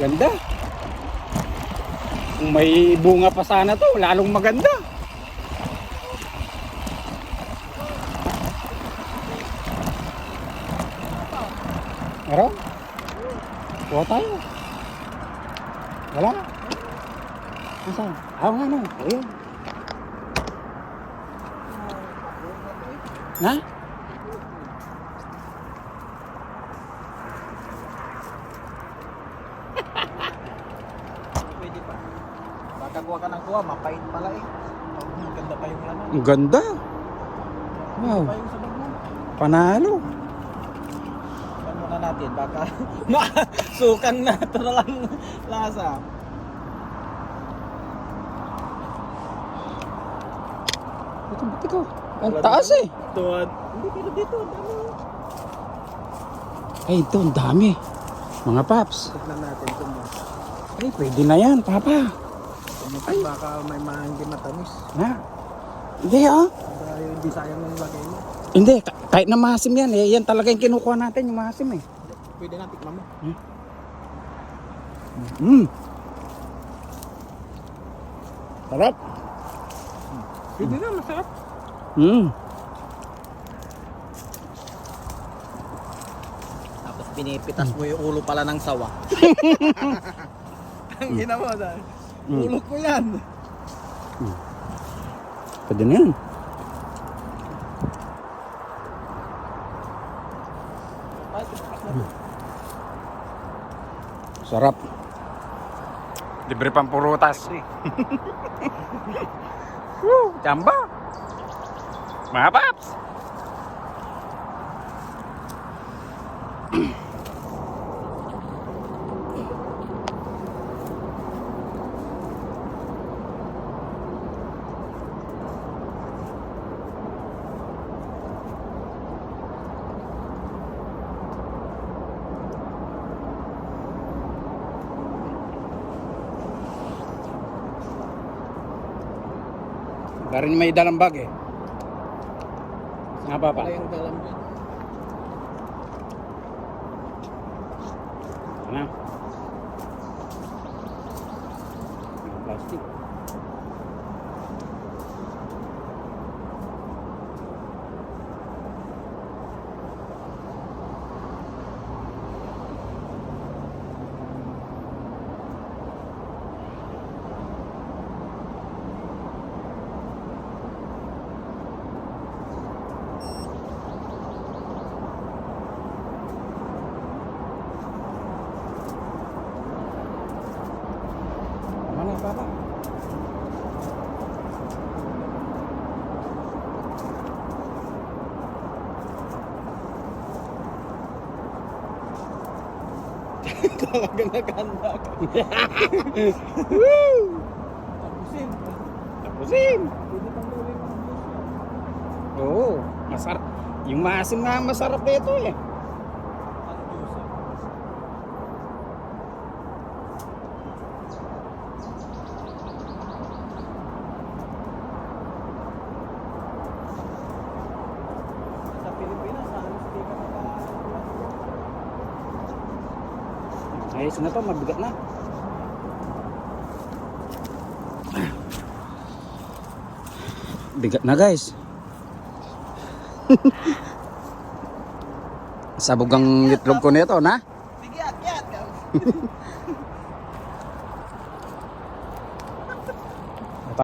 Ganda. Kung may bunga pa sana to, lalong maganda. Meron? Kuha tayo. Wala. Nasaan? Nga no. Ayun. Na? Pwede pa. Baka kuha ka ng kuha, mapait pala eh. Ganda pa yung laman. Ang ganda. Wow. Pa yung sa bag mo. Panalo. Ikan muna natin, baka sukan na ito na lang lasa. Ito. Ang taas eh. Tuwad. Hindi, pero dito, ang dami. Ay, ito, ang dami. Mga paps. Tignan natin ito mo. Ay, pwede na yan, papa. Ay, baka may hindi matamis. Na. Hindi ah. Baka hindi sayang yung lagay mo. Hindi, kahit na masim yan eh. Yan talaga yung kinukuha natin, yung masim eh. Pwede na, tikman mo. Sarap. Pwede na, masarap. Tapos pinipitas mo yung ulo pala ng sawa. Ang ginawa dahil. Ulo ko yan. Pwede na yan. Sarap. Libre pang purutas. Jamba. Mga paps. Darin may dalang bag eh. Nga pa pa. Wala yung dalam yan. Ano? Plastic. Mana papa? Talagang naganda ka. Woo! Tapusin. Tapusin. Pwede pang gawin mga juice. Oo, masarap. Yung maasim nga masarap dito eh. Ang juice. Sa Pilipinas, halos di ka Ayos na to, mabigat na. Bigat na guys. Sabog ang itlog ko nito na. Sige, akyat.